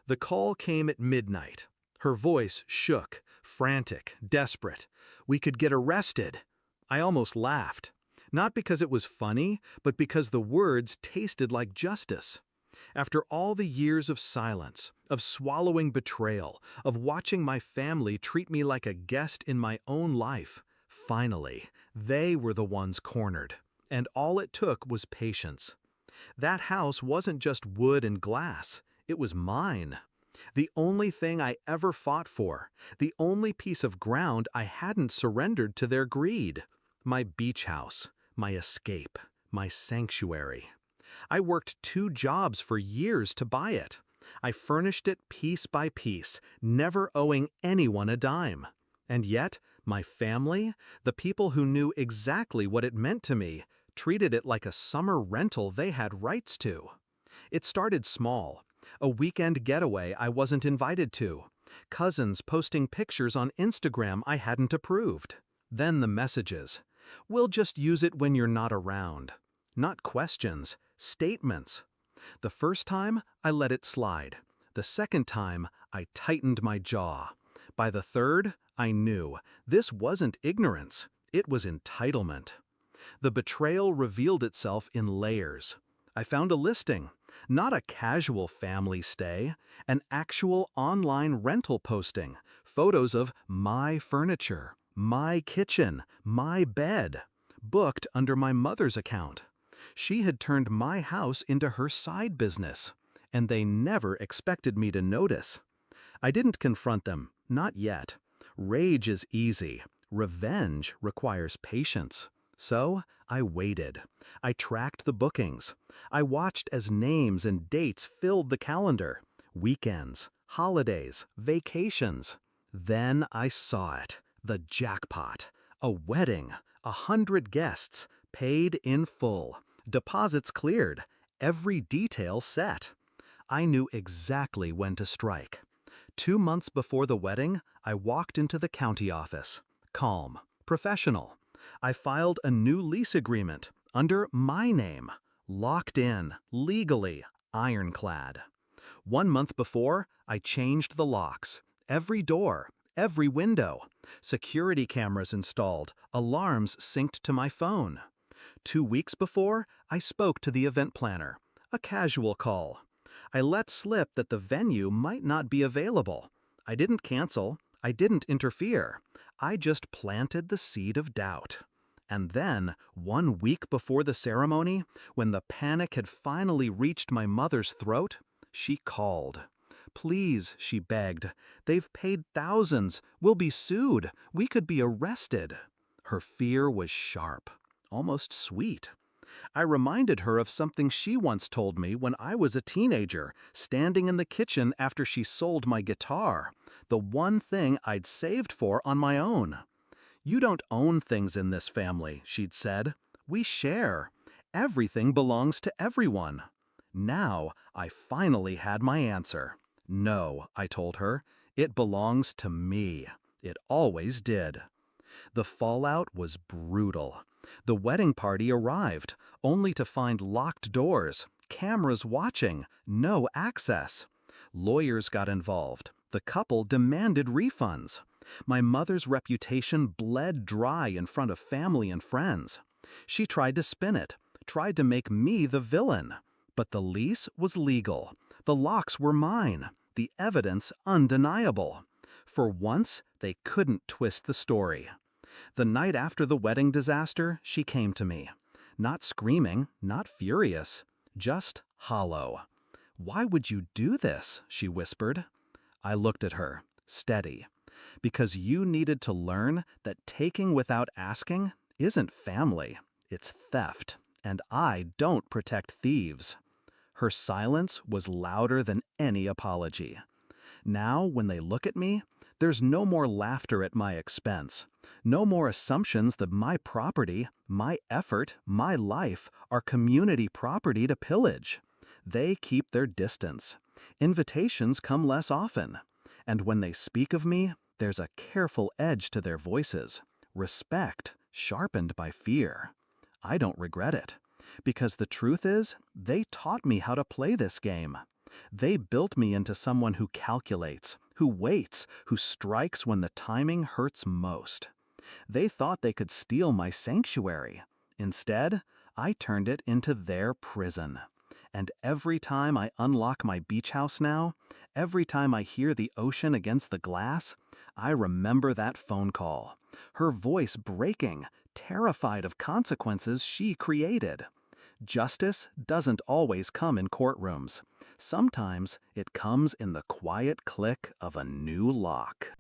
The call came at midnight. Her voice shook, frantic, desperate. We could get arrested. I almost laughed. Not because it was funny, but because the words tasted like justice. After all the years of silence, of swallowing betrayal, of watching my family treat me like a guest in my own life, finally, they were the ones cornered. And all it took was patience. That house wasn't just wood and glass, it was mine. The only thing I ever fought for, the only piece of ground I hadn't surrendered to their greed. My beach house, my escape, my sanctuary. I worked 2 jobs for years to buy it. I furnished it piece by piece, never owing anyone a dime. And yet, my family, the people who knew exactly what it meant to me, treated it like a summer rental they had rights to. It started small. A weekend getaway I wasn't invited to. Cousins posting pictures on Instagram I hadn't approved. Then the messages. "We'll just use it when you're not around." Not questions, statements. The first time, I let it slide. The second time, I tightened my jaw. By the third, I knew this wasn't ignorance, it was entitlement. The betrayal revealed itself in layers. I found a listing, not a casual family stay, an actual online rental posting, photos of my furniture, my kitchen, my bed, booked under my mother's account. She had turned my house into her side business, and they never expected me to notice. I didn't confront them, not yet. Rage is easy. Revenge requires patience. So I waited. I tracked the bookings. I watched as names and dates filled the calendar. Weekends, holidays, vacations. Then I saw it. The jackpot. A wedding. 100 guests. Paid in full. Deposits cleared. Every detail set. I knew exactly when to strike. 2 months before the wedding, I walked into the county office. Calm. Professional. I filed a new lease agreement under my name. Locked in. Legally. Ironclad. 1 month before, I changed the locks. Every door. Every window. Security cameras installed. Alarms synced to my phone. 2 weeks before, I spoke to the event planner. A casual call. I let slip that the venue might not be available. I didn't cancel. I didn't interfere. I just planted the seed of doubt. And then, 1 week before the ceremony, when the panic had finally reached my mother's throat, she called. "Please," she begged. "They've paid thousands. We'll be sued. We could be arrested." Her fear was sharp, almost sweet. I reminded her of something she once told me when I was a teenager, standing in the kitchen after she sold my guitar, the one thing I'd saved for on my own. "You don't own things in this family," she'd said. "We share. Everything belongs to everyone." Now, I finally had my answer. "No," I told her. "It belongs to me. It always did." The fallout was brutal. The wedding party arrived, only to find locked doors, cameras watching, no access. Lawyers got involved. The couple demanded refunds. My mother's reputation bled dry in front of family and friends. She tried to spin it, tried to make me the villain. But the lease was legal. The locks were mine. The evidence undeniable. For once, they couldn't twist the story. The night after the wedding disaster, she came to me. Not screaming, not furious, just hollow. "Why would you do this?" she whispered. I looked at her, steady. "Because you needed to learn that taking without asking isn't family, it's theft, and I don't protect thieves." Her silence was louder than any apology. Now, when they look at me, there's no more laughter at my expense, no more assumptions that my property, my effort, my life are community property to pillage. They keep their distance. Invitations come less often. And when they speak of me, there's a careful edge to their voices, respect sharpened by fear. I don't regret it, because the truth is, they taught me how to play this game. They built me into someone who calculates, who waits, who strikes when the timing hurts most. They thought they could steal my sanctuary. Instead, I turned it into their prison. And every time I unlock my beach house now, every time I hear the ocean against the glass, I remember that phone call. Her voice breaking, terrified of consequences she created. Justice doesn't always come in courtrooms. Sometimes it comes in the quiet click of a new lock.